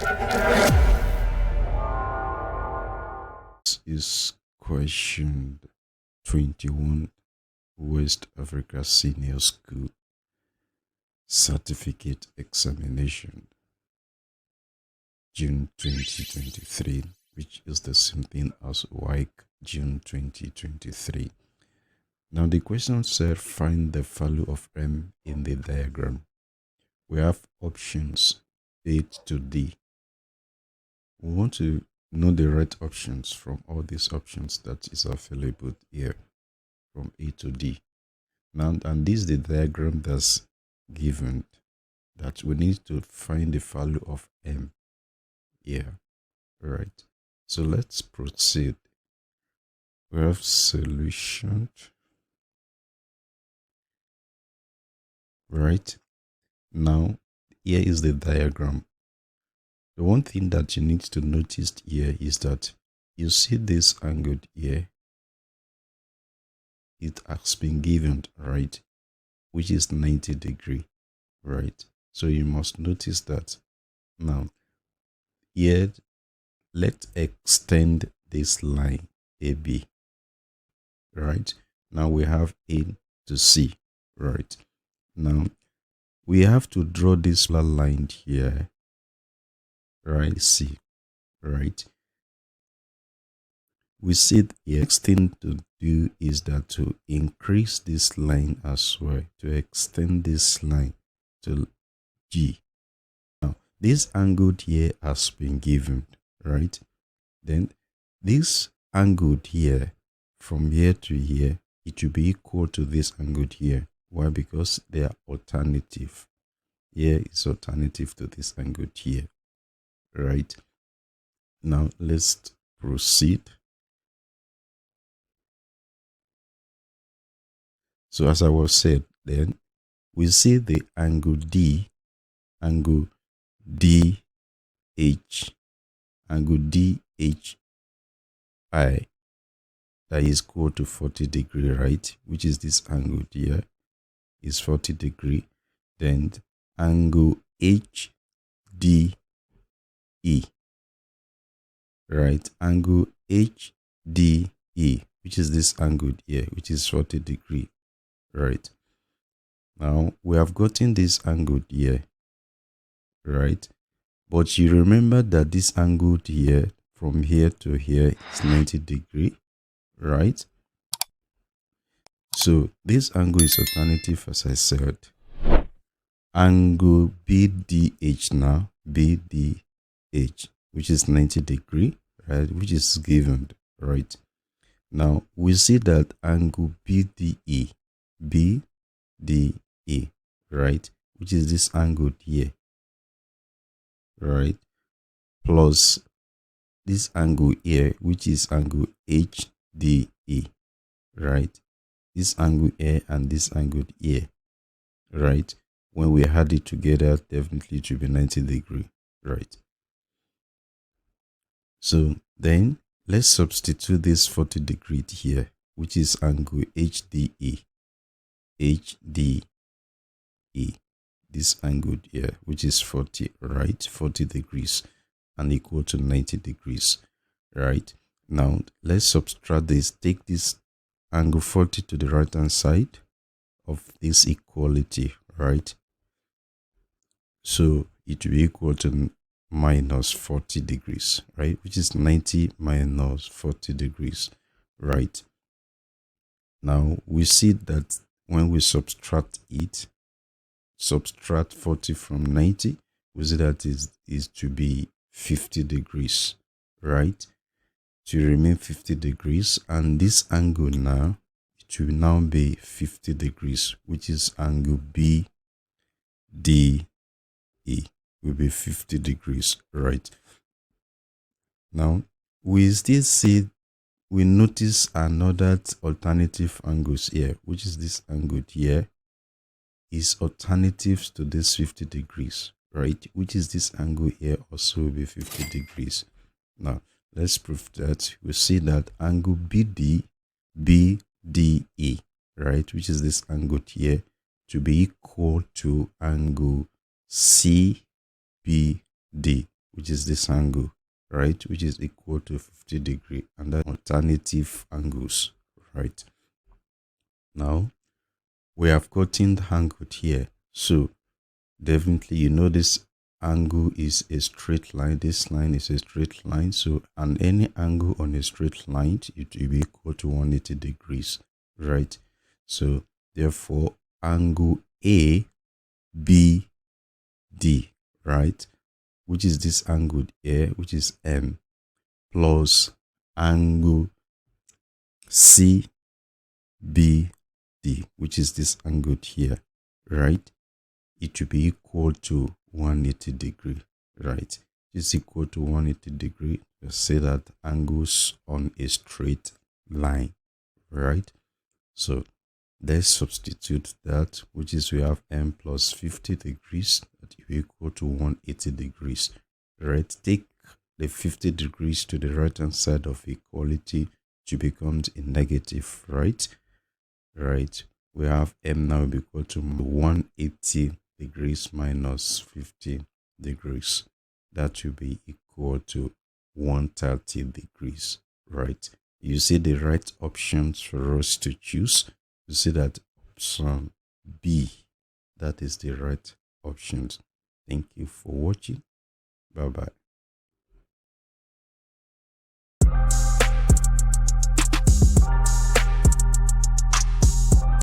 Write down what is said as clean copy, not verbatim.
This is question 21, West Africa Senior School Certificate Examination, June 2023, which is the same thing as WASSCE June 2023. Now the question said find the value of M in the diagram. We have options A to D. We want to know the right options from all these options that is available here from A to D. Now, and this is the diagram that's given that we need to find the value of M here. Right. So let's proceed. We have solution. Right. Now, here is the diagram. The one thing that you need to notice here is that you see this angle here. It has been given, right, which is 90 degrees, right? So you must notice that. Now, here, let's extend this line AB, right? Now we have A to C, right? Now, we have to draw this line here, right? C, right? We said the next thing to do is that to increase this line as well, to extend this line to G. Now, this angle here has been given, right? Then this angle here, from here to here, it will be equal to this angle here. Why? Because they are alternative. Here is alternative to this angle here, right? Now, let's proceed. So as I was said, then we see the angle D, angle DH, angle DHI, that is equal to 40 degrees, right? Which is this angle here is 40 degrees. Then angle HDE, right? Angle HDE, which is this angle here, which is 40 degrees. Right. Now we have gotten this angle here, right? But you remember that this angle here from here to here is 90 degrees, right? So this angle is alternative, as I said. Angle BDH now, BDH, which is 90 degrees, right? Which is given, right? Now we see that angle BDE, BDE, right, which is this angle here, right, plus this angle here, which is angle HDE, right, this angle here and this angle here, right. When we add it together, definitely it will be 90 degrees, right. So then let's substitute this 40 degrees here, which is angle HDE, this angle here, which is 40, right, 40 degrees and equal to 90 degrees, right. Now let's subtract this, take this angle 40 to the right hand side of this equality, right. So it will be equal to minus 40 degrees, right, which is 90 minus 40 degrees, right. Now we see that when we subtract it, subtract 40 from 90, we see that is to be 50 degrees, right? To remain 50 degrees, and this angle now, it will now be 50 degrees, which is angle BDE, will be 50 degrees, right? Now, we still see, we notice another alternative angles here, which is this angle here is alternatives to this 50 degrees, right? Which is this angle here also will be 50 degrees. Now, let's prove that. We see that angle BDE, right, which is this angle here, to be equal to angle CBD, which is this angle, right, which is equal to 50 degree, and that alternative angles, right? Now we have gotten the angle here, so definitely you know this angle is a straight line, this line is a straight line, so and any angle on a straight line, it will be equal to 180 degrees, right? So therefore angle ABD, right, which is this angle here, which is M, plus angle CBD, which is this angle here, right, it will be equal to 180 degree, right? It's equal to 180 degree. Just say that angles on a straight line, right? So let's substitute that, which is we have M plus 50 degrees, that will be equal to 180 degrees, right? Take the 50 degrees to the right hand side of equality to become a negative, right? Right. We have M now be equal to 180 degrees minus 50 degrees. That will be equal to 130 degrees, right? You see the right options for us to choose. You see that option B, that is the right options. Thank you for watching. Bye bye.